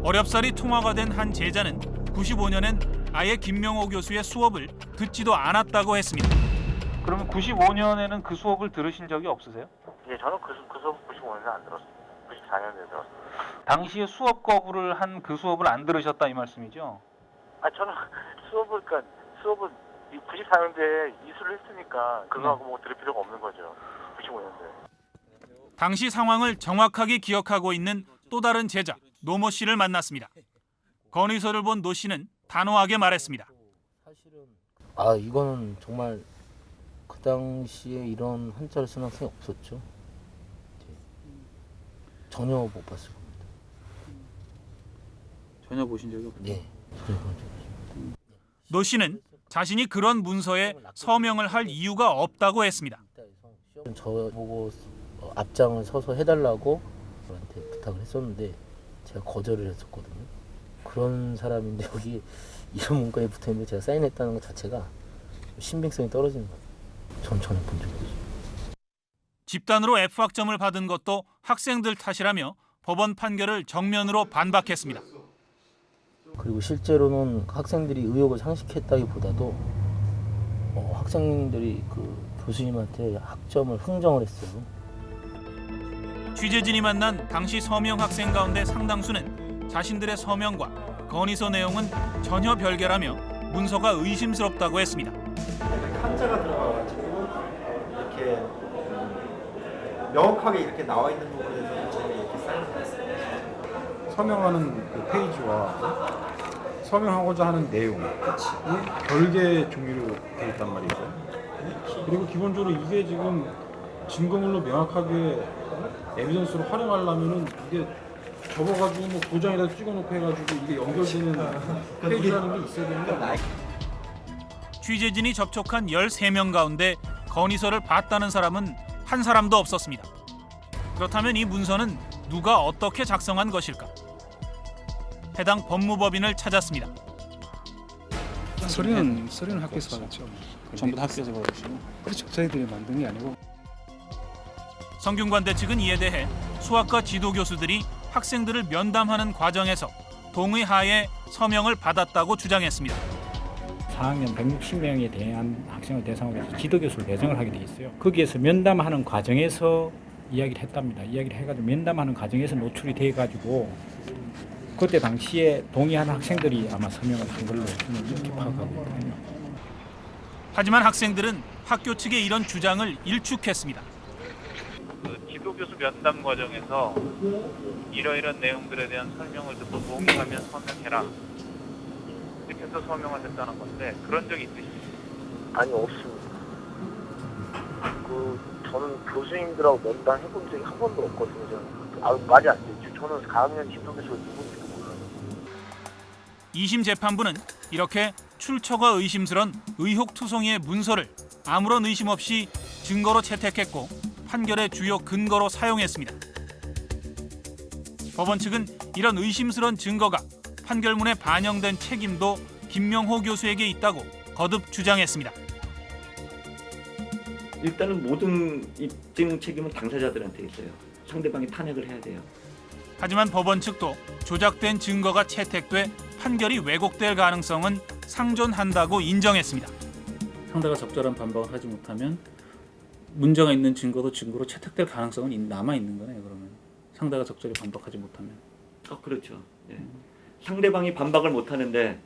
어렵사리 통화가 된 한 제자는 95년엔 아예 김명호 교수의 수업을 듣지도 않았다고 했습니다. 그러면 95년에는 그 수업을 들으신 적이 없으세요? 예, 저는 그 수업 95년에 안 들었어요. 94년에 들었어요. 당시에 수업 거부를 한 그 수업을 안 들으셨다 이 말씀이죠? 아, 저는 수업을 94년도에 이수를 했으니까 그거하고 뭐 들을 필요가 없는 거죠. 95년도에. 당시 상황을 정확하게 기억하고 있는 또 다른 제자 노모 씨를 만났습니다. 건의서를 본 노 씨는 단호하게 말했습니다. 아, 이거는 정말 그 당시에 이런 한자를 쓰는 학생이 없었죠. 전혀 못 봤을 겁니다. 전혀 보신 적이 없어요? 네, 전혀 본 적이 없습니다. 노 씨는 자신이 그런 문서에 서명을 할 이유가 없다고 했습니다. 저 보고 앞장을 서서 해달라고 저한테 부탁을 했었는데 제가 거절을 했었거든요. 그런 사람인데 여기 이런 문구에 붙어있는데 제가 사인했다는 것 자체가 신빙성이 떨어지는 거예요. 전 전혀 본 적이 없어요. 집단으로 F학점을 받은 것도 학생들 탓이라며 법원 판결을 정면으로 반박했습니다. 그리고 실제로는 학생들이 의혹을 상식했다기보다도 학생들이 그 교수님한테 학점을 흥정을 했어요. 취재진이 만난 당시 서명 학생 가운데 상당수는 자신들의 서명과 건의서 내용은 전혀 별개라며 문서가 의심스럽다고 했습니다. 한자가 들어가가지고 이렇게 명확하게 이렇게 나와 있는 부분에 대해서 저는 이렇게 사인을 했어요. 서명하는 그 페이지와 서명하고자 하는 내용이 별개 종류로 되어 있단 말이죠. 그리고 기본적으로 이게 지금 증거물로 명확하게 에비던스로 활용하려면은 이게 접어가지고 뭐 도장에다 찍어놓고 해가지고 이게 연결되는 페이지라는 게 있어야 되는 거 아니에요? 취재진이 접촉한 13명 가운데 건의서를 봤다는 사람은 한 사람도 없었습니다. 그렇다면 이 문서는 누가 어떻게 작성한 것일까? 해당 법무법인을 찾았습니다. 서류는 학교에서 받았죠. 전부 다 학교에서 받으시고. 그렇죠. 저희들이 만든 게 아니고. 성균관대 측은 이에 대해 수학과 지도 교수들이 학생들을 면담하는 과정에서 동의하에 서명을 받았다고 주장했습니다. 4학년 160명에 대한 학생을 대상으로 해서 지도교수를 배정을 하게 돼 있어요. 거기에서 면담하는 과정에서 이야기를 했답니다. 이야기를 해가지고 면담하는 과정에서 노출이 돼가지고 그때 당시에 동의하는 학생들이 아마 서명을 한 걸로 저는 이렇게 파악하고 있거든요. 하지만 학생들은 학교 측의 이런 주장을 일축했습니다. 그 지도교수 면담 과정에서 이러이런 내용들에 대한 설명을 듣고 동의하면 서명해라. 이렇게 해서 서명을 했다는 건데 그런 적이 있으십니까? 아니 없습니다. 저는 교수님들하고 면담 해본 적이 한 번도 없거든요. 저는. 말이 안 되죠. 저는 4학년 지도교수가 누군지도 몰라요. 2심 재판부는 이렇게 출처가 의심스런 의혹투성이의 문서를 아무런 의심 없이 증거로 채택했고 판결의 주요 근거로 사용했습니다. 법원 측은 이런 의심스런 증거가 판결문에 반영된 책임도 김명호 교수에게 있다고 거듭 주장했습니다. 일단은 모든 입증 책임은 당사자들한테 있어요. 상대방이 탄핵을 해야 돼요. 하지만 법원 측도 조작된 증거가 채택돼 판결이 왜곡될 가능성은 상존한다고 인정했습니다. 상대가 적절한 반박을 하지 못하면 문제가 있는 증거도 증거로 채택될 가능성은 남아 있는 거네요. 그러면 상대가 적절히 반박하지 못하면. 그렇죠. 네. 상대방이 반박을 못하는데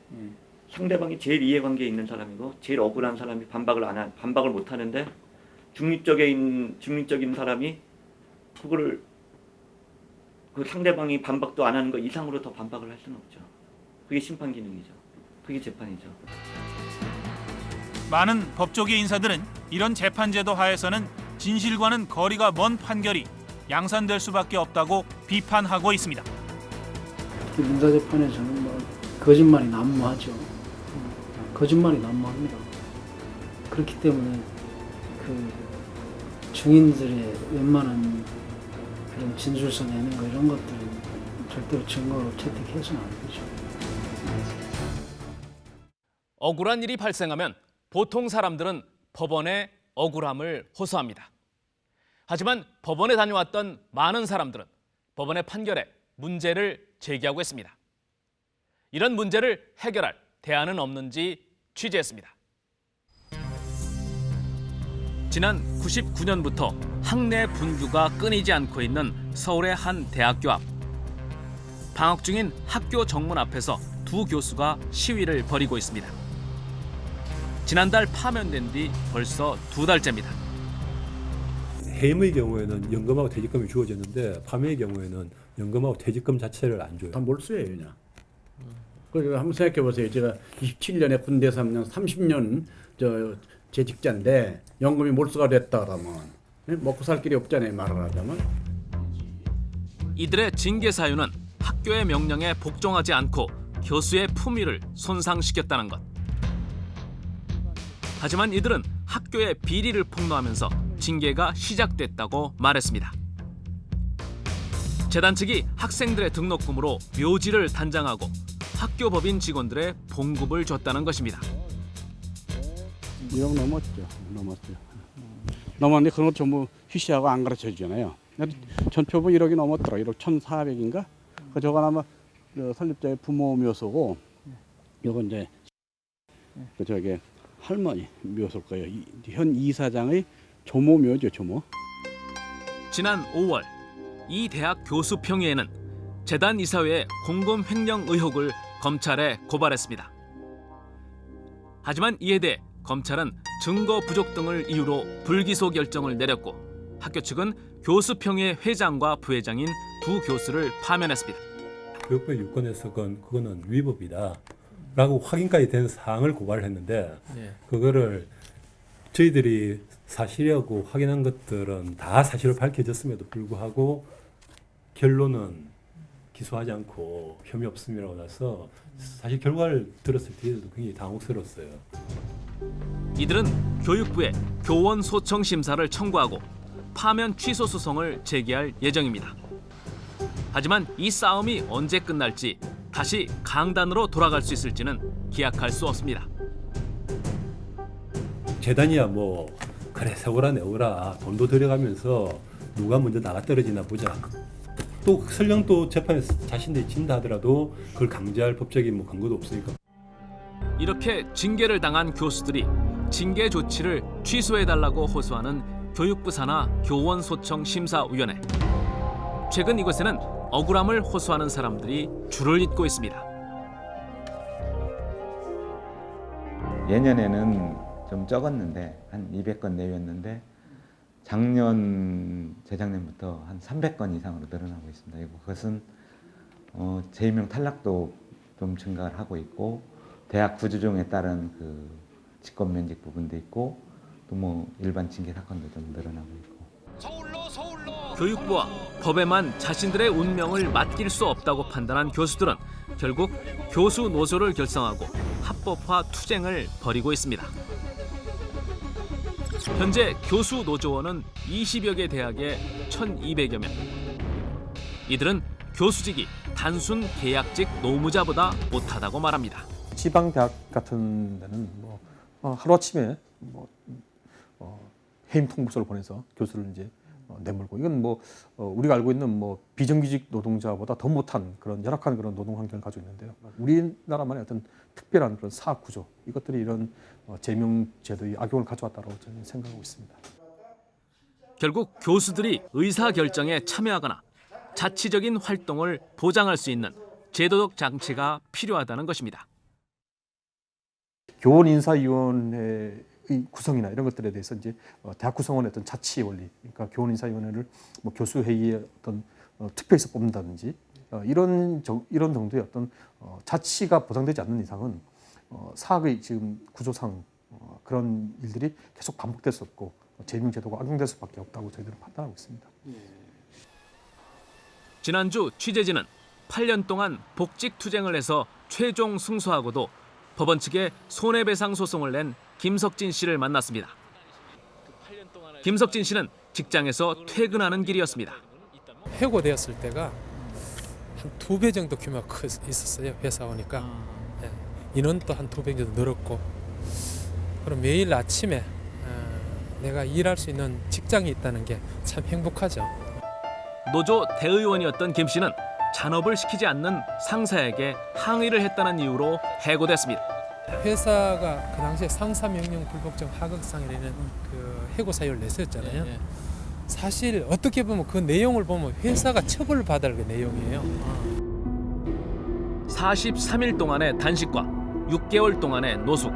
상대방이 제일 이해관계에 있는 사람이고 제일 억울한 사람이 반박을 못하는데 중립적인 사람이 그거를 그 상대방이 반박도 안 하는 거 이상으로 더 반박을 할 수는 없죠. 그게 심판 기능이죠. 그게 재판이죠. 많은 법조계 인사들은 이런 재판제도 하에서는 진실과는 거리가 먼 판결이 양산될 수밖에 없다고 비판하고 있습니다. 민사재판에서는 거짓말이 난무하죠. 거짓말이 난무합니다. 그렇기 때문에 그 증인들의 웬만한 그런 진술서 내는 거 이런 것들은 절대로 증거로 채택해서는 안 되죠. 억울한 일이 발생하면 보통 사람들은 법원에 억울함을 호소합니다. 하지만 법원에 다녀왔던 많은 사람들은 법원의 판결에 문제를 제기하고 있습니다. 이런 문제를 해결할 대안은 없는지 취재했습니다. 지난 99년부터 학내 분규가 끊이지 않고 있는 서울의 한 대학교 앞. 방학 중인 학교 정문 앞에서 두 교수가 시위를 벌이고 있습니다. 지난달 파면된 뒤 벌써 2달째입니다. 해임의 경우에는 연금하고 퇴직금이 주어졌는데 파면의 경우에는 연금하고 퇴직금 자체를 안 줘요. 다 몰수예요, 그냥. 그리고 한번 생각해 보세요. 제가 27년에 군대 3년, 30년 재직자인데 연금이 몰수가 됐다 그러면 먹고 살 길이 없잖아요, 말을 하자면. 이들의 징계 사유는 학교의 명령에 복종하지 않고 교수의 품위를 손상시켰다는 것. 하지만 이들은 학교의 비리를 폭로하면서 징계가 시작됐다고 말했습니다. 재단 측이 학생들의 등록금으로 묘지를 단장하고 학교 법인 직원들의 봉급을 줬다는 것입니다. 1억 넘었죠. 넘었는데 그런 거 전부 휴시하고 안 가르쳐 주잖아요. 전표분 1억이 넘었더라. 1억 1,400인가? 저건 아마 설립자의 부모 묘소고, 요건 이제 저게 할머니 묘소일 거예요. 현 이사장의 조모 묘죠, 조모. 지난 5월 이 대학 교수 평의회는 재단 이사회의 공금 횡령 의혹을 검찰에 고발했습니다. 하지만 이에 대해 검찰은 증거 부족 등을 이유로 불기소 결정을 내렸고 학교 측은 교수평의회 회장과 부회장인 두 교수를 파면했습니다. 교육부의 유권에서 그거는 위법이다라고 확인까지 된 사항을 고발했는데 그거를 저희들이 사실이라고 확인한 것들은 다 사실로 밝혀졌음에도 불구하고 결론은 기소하지 않고 혐의 없음이라고 나서 사실 결과를 들었을 때도 굉장히 당혹스러웠어요. 이들은 교육부에 교원 소청 심사를 청구하고 파면 취소 소송을 제기할 예정입니다. 하지만 이 싸움이 언제 끝날지 다시 강단으로 돌아갈 수 있을지는 기약할 수 없습니다. 재단이야 뭐 그래 세워라 내워라 돈도 들여가면서 누가 먼저 나가 떨어지나 보자. 또 설령 또 재판에서 자신들이 진다 하더라도 그걸 강제할 법적인 뭐 근거도 없으니까. 이렇게 징계를 당한 교수들이 징계 조치를 취소해달라고 호소하는 교육부 산하 교원 소청 심사위원회. 최근 이곳에는 억울함을 호소하는 사람들이 줄을 잇고 있습니다. 예년에는 좀 적었는데 한 200건 내외였는데 작년 재작년부터 한 300건 이상으로 늘어나고 있습니다. 그것은 재임용 탈락도 좀 증가를 하고 있고 대학 구조조정에 따른 그 직권 면직 부분도 있고 또 뭐 일반 징계 사건도 좀 늘어나고 있고. 교육부와 법에만 자신들의 운명을 맡길 수 없다고 판단한 교수들은 결국 교수 노조를 결성하고 합법화 투쟁을 벌이고 있습니다. 현재 교수 노조원은 20여 개 대학에 1,200여 명. 이들은 교수직이 단순 계약직 노무자보다 못하다고 말합니다. 지방 대학 같은 데는 뭐 하루아침에 해임 통보서를 보내서 교수를 이제 내몰고 이건 뭐 우리가 알고 있는 뭐 비정규직 노동자보다 더 못한 그런 열악한 그런 노동 환경을 가지고 있는데요. 우리나라만의 어떤 특별한 그런 사학 구조 이것들이 이런 재명 제도의 악용을 가져왔다고 저는 생각하고 있습니다. 결국 교수들이 의사 결정에 참여하거나 자치적인 활동을 보장할 수 있는 제도적 장치가 필요하다는 것입니다. 교원인사위원회의 구성이나 이런 것들에 대해서 이제 대학 구성원의 어떤 자치 원리, 그러니까 교원인사위원회를 뭐 교수회의의 어떤 투표에서 뽑는다든지 이런 정도의 어떤 자치가 보장되지 않는 이상은 사학의 지금 구조상 그런 일들이 계속 반복될 수 없고 재명 제도가 악용될 수밖에 없다고 저희들은 판단하고 있습니다. 지난주 취재진은 8년 동안 복직 투쟁을 해서 최종 승소하고도 법원 측에 손해배상 소송을 낸 김석진 씨를 만났습니다. 김석진 씨는 직장에서 퇴근하는 길이었습니다. 해고되었을 때가 한 2배 정도 규모가 있었어요. 회사원이니까 인원도 한 2배 정도 늘었고 그럼 매일 아침에 내가 일할 수 있는 직장이 있다는 게 참 행복하죠. 노조 대의원이었던 김 씨는 잔업을 시키지 않는 상사에게 항의를 했다는 이유로 해고됐습니다. 회사가 그 당시에 상사명령 불복종 하극상이라는 그 해고 사유를 냈었잖아요. 사실 어떻게 보면 그 내용을 보면 회사가 처벌을 받을 그 내용이에요. 43일 동안의 단식과 6개월 동안의 노숙.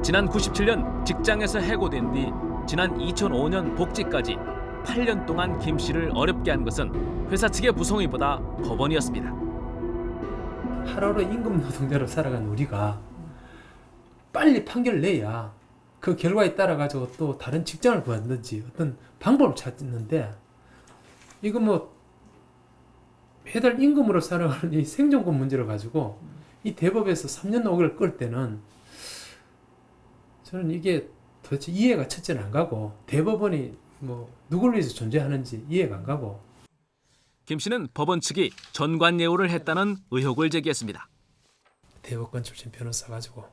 지난 97년 직장에서 해고된 뒤 지난 2005년 복직까지 8년 동안 김 씨를 어렵게 한 것은 회사 측의 부송이보다 법원이었습니다. 하루하루 임금 노동자로 살아간 우리가 빨리 판결을 내야 그 결과에 따라 가지고 또 다른 직장을 구하든지 어떤 방법을 찾는데 이거 뭐 매달 임금으로 살아가는 이 생존권 문제를 가지고 이 대법에서 3년 5개월 끌 때는 저는 이게 도대체 이해가 첫째는 안 가고 대법원이 뭐 누굴 위해서 존재하는지 이해가 안 가고. 김 씨는 법원 측이 전관예우를 했다는 의혹을 제기했습니다. 대법관 출신 변호사 가지고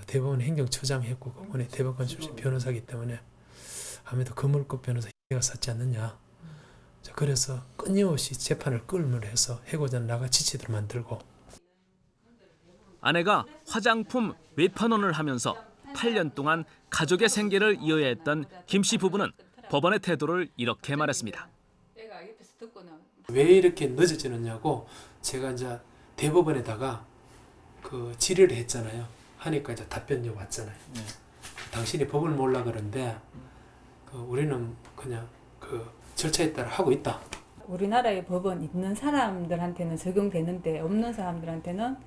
대법원 행정처장 했고 그분이 대법관 출신 변호사이기 때문에 아무래도 거물급 변호사 가 샀지 않느냐. 그래서 끊임없이 재판을 끌므로 해서 해고자 나가 지치도록 만들고 아내가 화장품 외판원을 하면서 8년 동안 가족의 생계를 이어야 했던 김 씨 부부는 법원의 태도를 이렇게 말했습니다. 왜 이렇게 늦어지느냐고 제가 이제 대법원에다가 그 질의를 했잖아요. 하니까 이제 답변이 왔잖아요. 당신이 법을 몰라 그런데 우리는 그냥 그 절차에 따라 하고 있다. 우리나라의 법은 있는 사람들한테는 적용되는데 없는 사람들한테는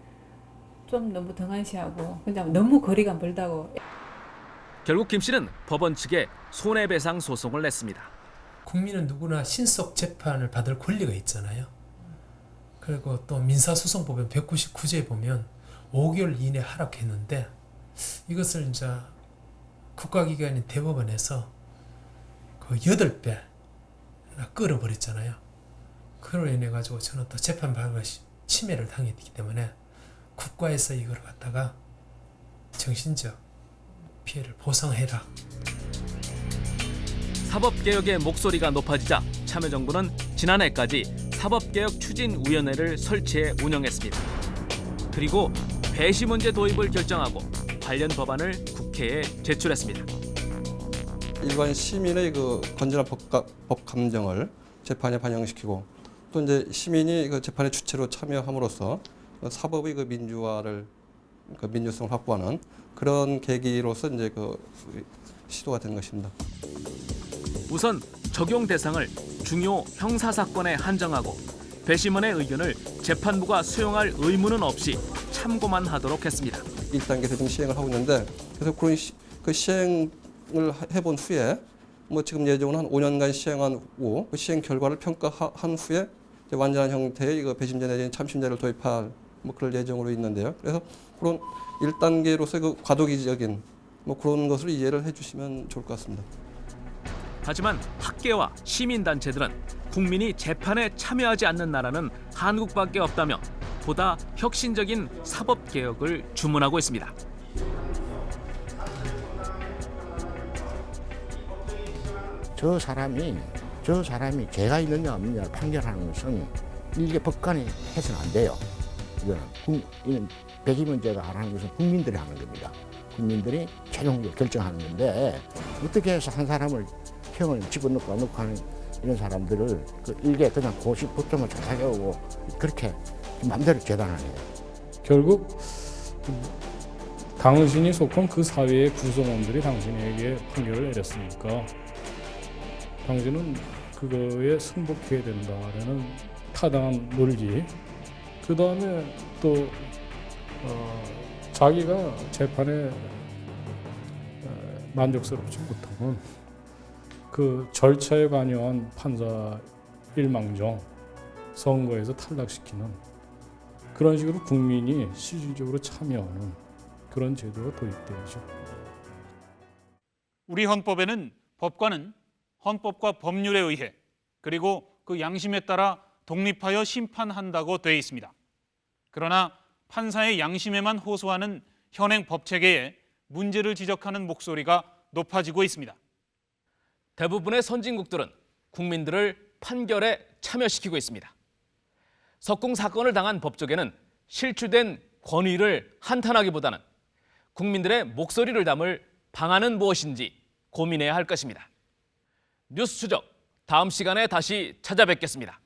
좀 너무 등한시하고 그냥 너무 거리가 멀다고. 결국 김 씨는 법원 측에 손해배상 소송을 냈습니다. 국민은 누구나 신속 재판을 받을 권리가 있잖아요. 그리고 또 민사소송법은 199조에 보면 5개월 이내 하락했는데 이것을 이제 국가기관인 대법원에서 그 8배 끌어버렸잖아요. 그로 인해 가지고 저는 또 재판 방법에 침해를 당했기 때문에 국가에서 이걸 갖다가 정신적 피해를 보상해라. 사법개혁의 목소리가 높아지자 참여정부는 지난해까지 사법개혁추진위원회를 설치해 운영했습니다. 그리고 배시 문제 도입을 결정하고 관련 법안을 국회에 제출했습니다. 일반 시민의 그 건전한 법 감정을 재판에 반영시키고 또 이제 시민이 그 재판의 주체로 참여함으로써 사법의 그 민주화를 그 민주성을 확보하는 그런 계기로서 이제 그 시도가 된 것입니다. 우선 적용 대상을 중요 형사 사건에 한정하고 배심원의 의견을 재판부가 수용할 의무는 없이 참고만 하도록 했습니다. 1단계에서 지금 시행을 하고 있는데 그래서 그런 그 시행을 해본 후에 뭐 지금 예정은 한 5년간 시행한 후 그 시행 결과를 평가한 후에 이제 완전한 형태의 이거 배심제 내지는 참심제를 도입할 뭐 그럴 예정으로 있는데요. 그래서 그런 1단계로서의 그 과도기적인 뭐 그런 것을 이해를 해주시면 좋을 것 같습니다. 하지만 학계와 시민단체들은 국민이 재판에 참여하지 않는 나라는 한국밖에 없다며 보다 혁신적인 사법개혁을 주문하고 있습니다. 저 사람이 죄가 있느냐 없느냐를 판결하는 것은 일개 법관이 해서는 안 돼요. 이건 배심 문제가 하라는 것은 국민들이 하는 겁니다. 국민들이 최종적으로 결정하는 건데 어떻게 해서 한 사람을 형을 집어넣고 안 넣고 하는 이런 사람들을 그 일개 그냥 고시 법정을 찾아가고 그렇게 마음대로 재단하네요. 결국 당신이 속한 그 사회의 구성원들이 당신에게 판결을 내렸으니까 당신은 그거에 승복해야 된다라는 타당한 논리. 그 다음에 또 자기가 재판에 만족스럽지 못하면 그 절차에 관여한 판사 일망정 선거에서 탈락시키는 그런 식으로 국민이 실질적으로 참여하는 그런 제도가 도입되죠. 우리 헌법에는 법관은 헌법과 법률에 의해 그리고 그 양심에 따라 독립하여 심판한다고 되어 있습니다. 그러나 판사의 양심에만 호소하는 현행 법체계에 문제를 지적하는 목소리가 높아지고 있습니다. 대부분의 선진국들은 국민들을 판결에 참여시키고 있습니다. 석궁 사건을 당한 법조계는 실추된 권위를 한탄하기보다는 국민들의 목소리를 담을 방안은 무엇인지 고민해야 할 것입니다. 뉴스 추적, 다음 시간에 다시 찾아뵙겠습니다.